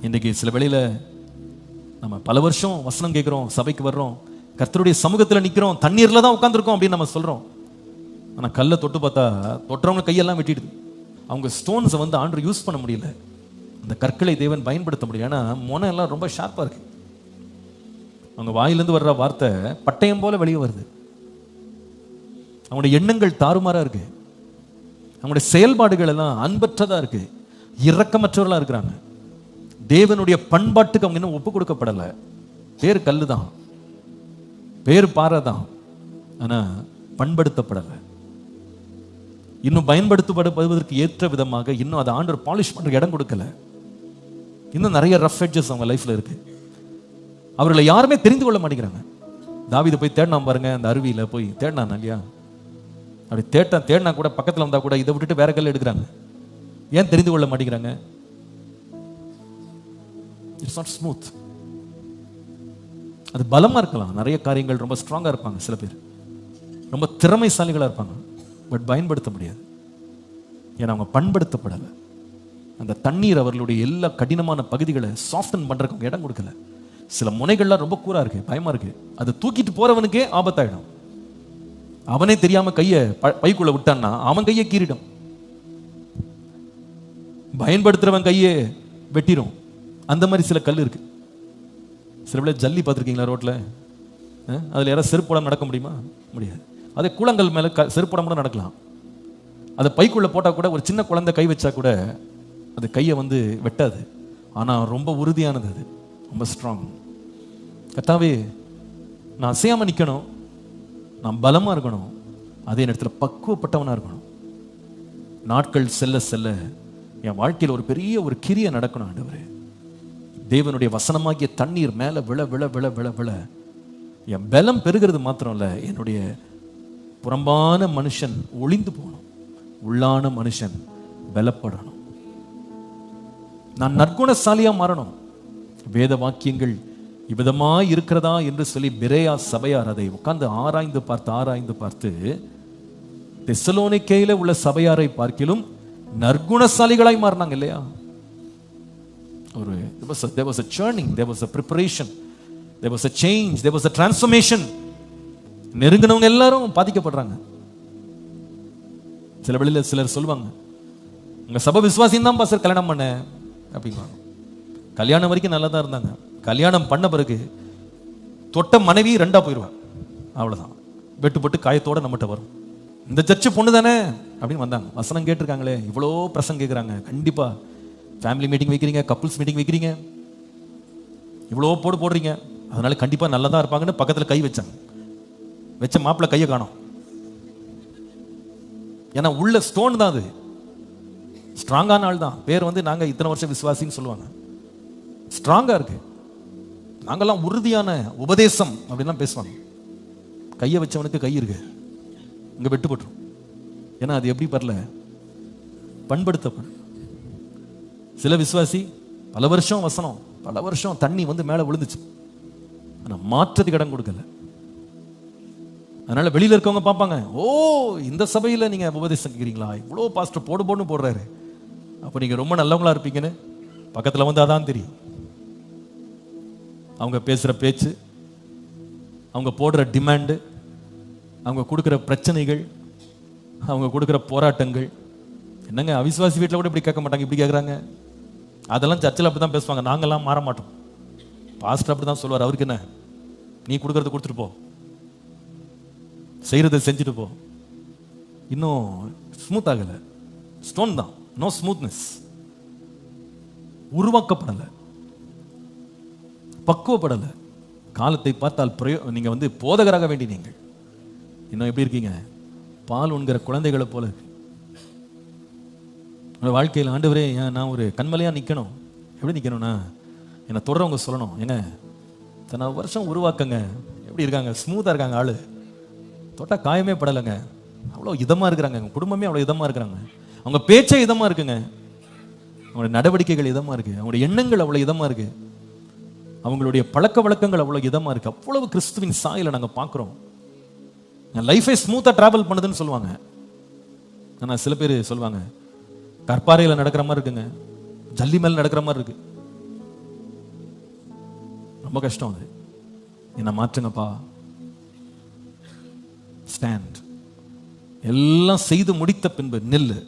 இன்றைக்கு சில வேளையில் நம்ம பல வருஷம் வசனம் கேட்குறோம், சபைக்கு வர்றோம், கர்த்தருடைய சமூகத்தில் நிற்கிறோம், தண்ணீரில் தான் உட்காந்துருக்கோம் அப்படின்னு நம்ம சொல்கிறோம். ஆனால் கல்லை தொட்டு பார்த்தா தொட்டுறவங்க கையெல்லாம் வெட்டிடுது. அவங்க ஸ்டோன்ஸை வந்து ஆண்டவர் யூஸ் பண்ண முடியல. அந்த கற்களை தேவன் பயன்படுத்த முடியும். ஏன்னா மொனை எல்லாம் ரொம்ப ஷார்ப்பாக இருக்கு. அவங்க வாயிலிருந்து வர்ற வார்த்தை பட்டயம் போல வெளியே வருது. அவங்களுடைய எண்ணங்கள் தாறுமாறாக இருக்கு. அவங்களுடைய செயல்பாடுகள் எல்லாம் அன்பற்றதாக இருக்கு, இரக்கமற்றவர்களாக இருக்கிறாங்க. தேவனுடைய பண்பாட்டுக்கு அவங்க இன்னும் ஒப்பு கொடுக்கப்படலை. பேர் கல்லு தான், பேர் பாறை தான், ஆனால் பண்படுத்தப்படலை. இன்னும் பயன்படுத்தப்படுவதற்கு ஏற்ற விதமாக இன்னும் அதை ஆண்டவர் பாலிஷ் பண்ற இடம் கொடுக்கல. இன்னும் நிறைய ரஃப் எட்ஜஸ் அவங்க லைஃப்ல இருக்கு. அவர்களை யாருமே தெரிந்து கொள்ள மாட்டேங்கிறாங்க. தாவீது போய் தேடினா பாருங்க, அந்த அருவியில போய் தேடினான் இல்லையா? அப்படி தேடினா கூட பக்கத்தில் வந்தா கூட இதை விட்டுட்டு வேற கல் எடுக்கிறாங்க. ஏன் தெரிந்து கொள்ள மாட்டேங்கிறாங்க? It's not smooth. அது பலமா இருக்கலாம், நிறைய காரியங்கள் ரொம்ப ஸ்ட்ராங்கா இருப்பாங்க, சில பேர் ரொம்ப திறமைசாலிகளா இருப்பாங்க, பட் பயன்படுத்த முடியாது. ஏன்னா அவங்க பண்படுத்தப்படலை. அந்த தண்ணீர் அவர்களுடைய எல்லா கடினமான பகுதிகளை சாஃப்டன் பண்றதுக்கு இடம் கொடுக்கல. சில முனைகள்லாம் ரொம்ப கூரா இருக்கு, பயமா இருக்கு. அதை தூக்கிட்டு போறவனுக்கே ஆபத்தாயிடும். அவனே தெரியாம கையை பைக்குள்ள விட்டான்னா அவன் கையை கீறிடும், பயன்படுத்துறவன் கையை வெட்டிடும். அந்த மாதிரி சில கல் இருக்கு. சில பேர் ஜல்லி பார்த்துருக்கீங்களா ரோட்ல? அதுல யாராவது செருப்பு போடாம நடக்க முடியுமா? முடியாது. அதே கூழங்கள் மேல செருப்பு போடாம கூட நடக்கலாம். அதை பைக்குள்ள போட்டா கூட ஒரு சின்ன குழந்தை கை வச்சா கூட அது கையை வந்து வெட்டாது. ஆனா ரொம்ப உறுதியானது, அது ரொம்ப ஸ்ட்ராங். கர்த்தாவே, நான் அசையாம நிக்கணும், நான் பலமா இருக்கணும், அதே நேரத்தில் பக்குவப்பட்டவனா இருக்கணும். நாட்கள் செல்ல செல்ல என் வாழ்க்கையில் ஒரு பெரிய ஒரு கிரியை நடக்கணும் ஆண்டவரே. தேவனுடைய வசனமாகிய தண்ணீர் மேல விழ விழ விழ விழ விழ என் பலம் பெருகிறது மாத்திரம் இல்ல, என்னுடைய புறம்பான மனுஷன் ஒளிந்து போகணும், உள்ளான மனுஷன் பலப்படணும். நான் நற்குணசாலியா மாறணும். வேத வாக்கியங்கள் இவ்விதமாய் இருக்கிறதா என்று சொல்லி பெரேயா சபையார் அதை உட்கார்ந்து ஆராய்ந்து பார்த்து தெசலோனிக்கேயில உள்ள சபையாரை பார்க்கிலும் நற்குணசாலிகளாய் மாறினாங்க இல்லையா? ஒரு there was a churning, there was a preparation, there was a change, there was a transformation. நெருங்கினவங்க எல்லாரும் பாதிக்கப்படுறாங்க. சில வேளையில சிலர் சொல்லுவாங்க, உங்க சபை விசுவாசியம் தான் பாஸ்டர் கல்யாணம் பண்ண அப்படிங்குவாங்க. கல்யாணம் வரைக்கும் நல்லா தான் இருந்தாங்க. கல்யாணம் பண்ண பிறகு தொட்ட மனைவி ரெண்டா போயிடுவாங்க. அவ்வளவுதான், வெட்டுப்பட்டு காயத்தோட நம்மகிட்ட வரும். இந்த சர்ச்சு பொண்ணு தானே அப்படின்னு வந்தாங்க, வசனம் கேட்டிருக்காங்களே, இவ்வளோ பிரசங்கம் கேட்குறாங்க, கண்டிப்பா ஃபேமிலி மீட்டிங் வைக்கிறீங்க, கப்புள்ஸ் மீட்டிங் வைக்கிறீங்க, இவ்வளோ போடுறீங்க, அதனால கண்டிப்பா நல்லதா இருப்பாங்கன்னு பக்கத்தில் கை வச்சாங்க. வச்ச மாப்பிள்ள கையை காணோம். ஏன்னா உள்ள ஸ்டோன் தான், அது ஸ்ட்ராங்கான ஆள் தான். பேர் வந்து நாங்க இத்தனை வருஷம் விசுவாசின்னு சொல்லுவாங்க, ஸ்ட்ராங்கா இருக்கு, நாங்கெல்லாம் உறுதியான உபதேசம் அப்படின்லாம் பேசுவாங்க. கையை வச்சவனுக்கு கை இருக்கு, இங்க வெட்டுப்பட்டுரும். ஏன்னா அது எப்படி பரல, பண்படுத்தப்படும். சில விசுவாசி பல வருஷம் வசனம், பல வருஷம் தண்ணி வந்து மேல விழுந்துச்சு, ஆனா மாற்றத்துக்கு இடம் கொடுக்கல. அதனால வெளியில இருக்கவங்க பார்ப்பாங்க, ஓ இந்த சபையில நீங்க உபதேசம் கேட்கிறீங்களா, இவ்வளோ பாஸ்டர் போடுன்னு போடுறாரு, அப்போ நீங்க ரொம்ப நல்லவங்களா இருப்பீங்கன்னு பக்கத்துல வந்து அதான் தெரியும். அவங்க பேசுற பேச்சு, அவங்க போடுற டிமாண்டு, அவங்க கொடுக்குற பிரச்சனைகள், அவங்க கொடுக்குற போராட்டங்கள். என்னங்க அவிசுவாசி வீட்டில் கூட இப்படி கேட்க மாட்டாங்க, இப்படி கேட்குறாங்க. அதெல்லாம் சர்ச்சில் அப்படி தான் பேசுவாங்க, நாங்கெல்லாம் மாற மாட்டோம். பாஸ்டர் அப்படி தான் சொல்லுவார், அவருக்கு என்ன, நீ கொடுக்கறத கொடுத்துட்டு போ, செய்யறதை செஞ்சுட்டு போ. இன்னும் ஸ்மூத் ஆகலை, ஸ்டோன் தான், நோ ஸ்மூத்னஸ், உருவாக்கப்படலை, பக்குவப்படலை. காலத்தை பார்த்தால் நீங்க வந்து போதகராக வேண்டி நீங்கள் இன்னும் எப்படி இருக்கீங்க, பால் உண்கிற குழந்தைகளை போல இருக்கு. வாழ்க்கையில் ஆண்டவரே, நான் ஒரு கண்மலையா நிக்கணும். எப்படி நிக்கணும்னா, என்னை தொடரவங்க சொல்லணும், ஏங்க இத்தனை வருஷம் உருவாக்கங்க, எப்படி இருக்காங்க, ஸ்மூத்தா இருக்காங்க, ஆளு தொட்டா காயமே படலைங்க, அவ்வளோ இதமா இருக்கிறாங்க, குடும்பமே அவ்வளோ இதமா இருக்கிறாங்க, அவங்க பேச்சே இதமா இருக்குங்க, அவங்களுடைய நடவடிக்கைகள் இதமா இருக்கு, அவங்களுடைய எண்ணங்கள் அவ்வளோ இதமா இருக்கு, அவங்களுடைய பழக்க வழக்கங்கள் அவ்வளோ இதமா இருக்கு. அவ்வளவு கிறிஸ்துவின் சாயலை நாங்கள் பார்க்குறோம். லைஃபை ஸ்மூத்தாக டிராவல் பண்ணுதுன்னு சொல்லுவாங்க. ஆனால் சில பேர் சொல்லுவாங்க, கற்பாறையில் நடக்கிற மாதிரி இருக்குங்க, ஜல்லி மேலே நடக்கிற மாதிரி இருக்கு. ரொம்ப கஷ்டம் அது. என்ன மாற்றுங்கப்பா. ஸ்டாண்ட். எல்லாம் செய்து முடித்த பின்பு நில்லு.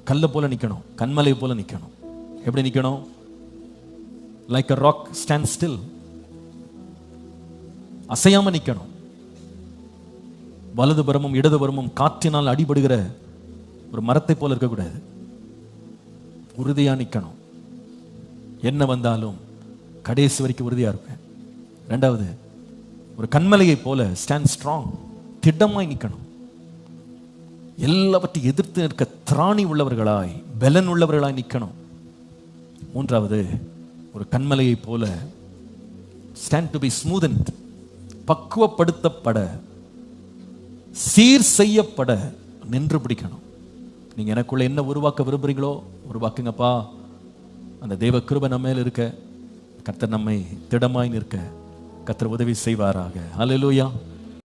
கல்லை போல நிக்கணும், கண்மலை போல நிக்கணும். எப்படி நிக்கணும்? Like a rock, stand still. அசையாம நிக்கணும். வலதுபுறமும் இடதுபுறமும் காற்றினால் அடிபடுகிற ஒரு மரத்தை போல இருக்கக்கூடாது. உறுதியா நிக்கணும். என்ன வந்தாலும் கடைசி வரைக்கும் உறுதியா இருப்பேன். ரெண்டாவது, ஒரு கண்மலையை போல ஸ்டாண்ட் ஸ்ட்ராங். திடமாய் நிக்கணும். எல்லாவற்றையும் எதிர்த்து நிற்க திராணி உள்ளவர்களாய், பலன் உள்ளவர்களாய் நிக்கணும். மூன்றாவது, ஒரு கண்மலையை போல ஸ்டாண்ட் டு பி ஸ்மூதன்ட். பக்குவப்படுத்தப்பட, சீர் செய்யப்பட நின்று பிடிக்கணும். நீங்க எனக்குள்ள என்ன உருவாக்க விரும்புறீங்களோ உருவாக்குங்கப்பா. அந்த தேவ கிருபை நம்ம மேல் இருக்க, கர்த்தர் நம்மை திடமாய் நிற்க கர்த்தர் உதவி செய்வாராக. ஹல்லேலூயா.